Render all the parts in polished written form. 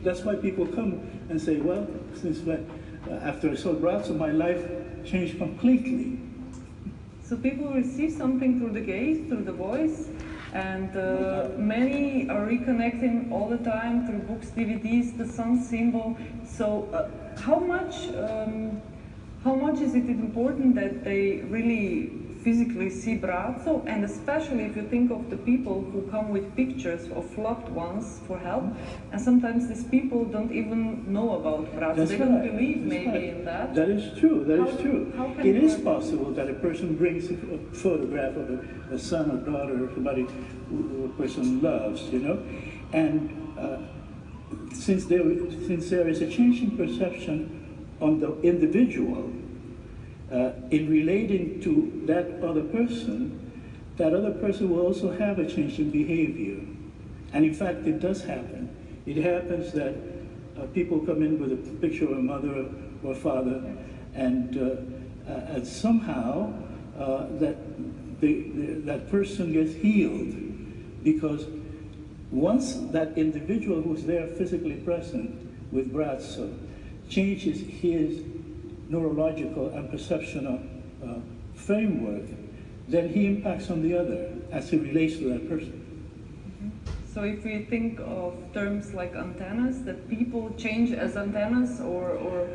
That's why people come and say, well, since after I saw braco, my life changed completely. So people receive something through the gaze, through the voice, and many are reconnecting all the time through books, DVDs, the sun symbol. So how much is it important that they really physically see braco, and especially if you think of the people who come with pictures of loved ones for help, and sometimes these people don't even know about braco. They don't believe maybe in that. That is true, that is true. It is possible that a person brings a photograph of a son or daughter or somebody who a person loves, you know, and since there is a change in perception on the individual, in relating to that other person will also have a change in behavior. And in fact, it does happen. It happens that people come in with a picture of a mother or father, and somehow that person gets healed, because once that individual who's there physically present with braco changes his neurological and perceptional framework, then he impacts on the other as he relates to that person. Mm-hmm. So if we think of terms like antennas, that people change as antennas or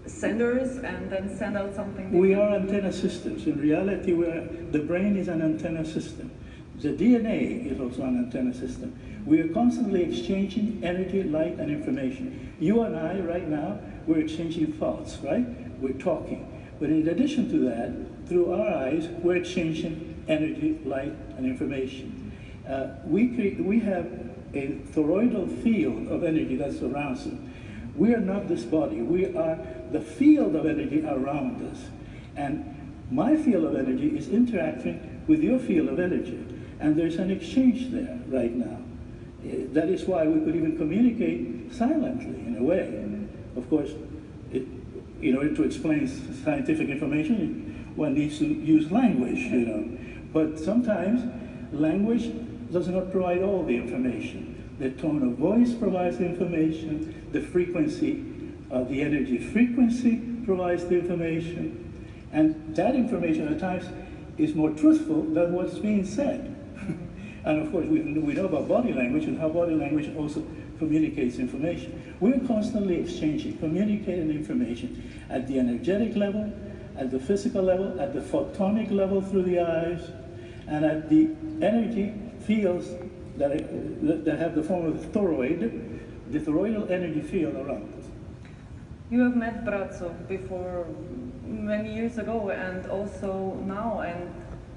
senders and then send out something different? We are antenna systems. In reality, the brain is an antenna system. The DNA is also an antenna system. We are constantly exchanging energy, light, and information. You and I, right now, we're exchanging thoughts, right? We're talking. But in addition to that, through our eyes, we're exchanging energy, light, and information. We have a toroidal field of energy that surrounds us. We are not this body. We are the field of energy around us. And my field of energy is interacting with your field of energy. And there's an exchange there right now. That is why we could even communicate silently, in a way. Of course, in order to explain scientific information, one needs to use language, you know. But sometimes language does not provide all the information. The tone of voice provides the information, the frequency, the energy frequency provides the information, and that information at times is more truthful than what's being said. And of course, we know about body language and how body language also communicates information. We're constantly exchanging, communicating information at the energetic level, at the physical level, at the photonic level through the eyes, and at the energy fields that have the form of the toroidal energy field around us. You have met braco before many years ago and also now, and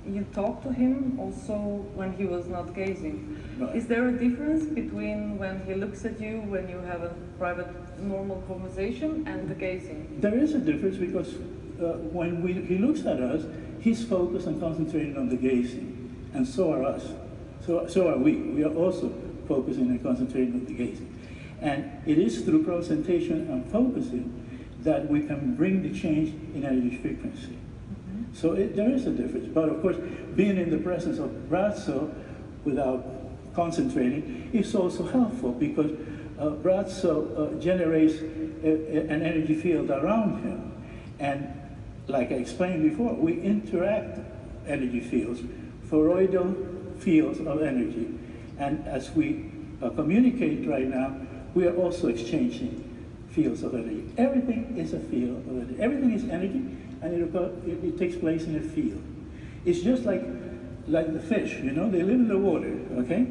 you talk to him also when he was not gazing. Right. Is there a difference between when he looks at you, when you have a private, normal conversation, and the gazing? There is a difference, because when he looks at us, he's focused and concentrated on the gazing, and so are us. So are we. We are also focusing and concentrating on the gazing. And it is through concentration and focusing that we can bring the change in energy frequency. So there is a difference, but of course, being in the presence of braco without concentrating is also helpful, because braco generates an energy field around him. And like I explained before, we interact energy fields, toroidal fields of energy. And as we communicate right now, we are also exchanging fields of energy. Everything is a field of energy. Everything is energy, and it takes place in a field. It's just like the fish, you know, they live in the water, okay?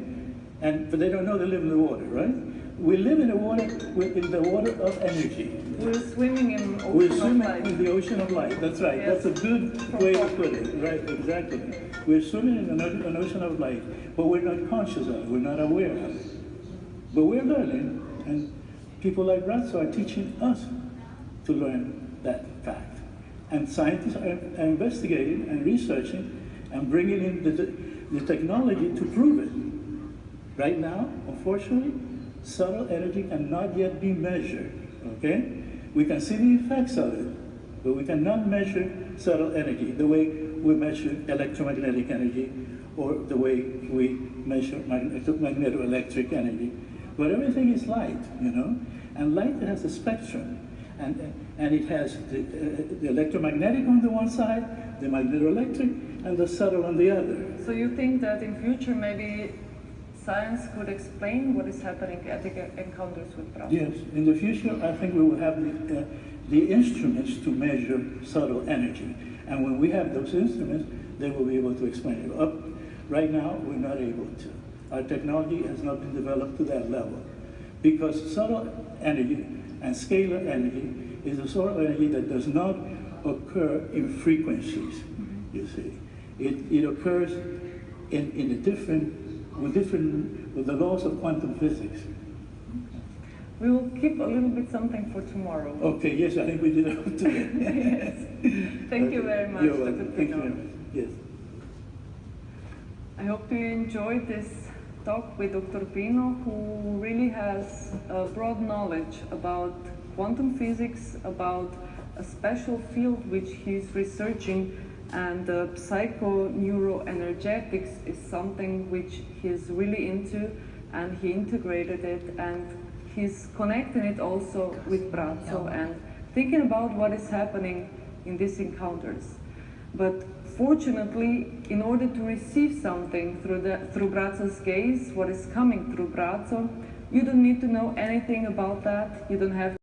But they don't know they live in the water, right? We live in the water, in the water of energy. We're swimming in ocean We're swimming of light. in the ocean of light, that's right. Yes. That's a good way to put it, right, exactly. We're swimming in an ocean of light, but we're not conscious of it, we're not aware of it. But we're learning, and people like braco are teaching us to learn that fact. And scientists are investigating and researching and bringing in the technology to prove it. Right now, unfortunately, subtle energy cannot yet be measured, okay? We can see the effects of it, but we cannot measure subtle energy the way we measure electromagnetic energy or the way we measure magnetoelectric energy. But everything is light, you know, and light has a spectrum, and it has the electromagnetic on the one side, the magnetoelectric, and the subtle on the other. So you think that in future maybe science could explain what is happening at the encounters with braco? Yes, in the future I think we will have the instruments to measure subtle energy, and when we have those instruments, they will be able to explain it. Right now, we're not able to. Our technology has not been developed to that level, because subtle energy and scalar energy is a sort of energy that does not occur in frequencies, you see. It occurs with the laws of quantum physics. We will keep a little bit something for tomorrow. Okay, yes, I think we did it today. Yes. Thank you very much, You're Dr. welcome. Thank you Pino. very much. Yes. I hope you enjoyed this talk with Dr. Pino, who really has a broad knowledge about quantum physics, about a special field which he's researching, and psychoneuroenergetics is something which he's really into, and he integrated it, and he's connecting it also with braco and thinking about what is happening in these encounters. But fortunately, in order to receive something through braco's gaze, what is coming through braco, you don't need to know anything about that. You don't have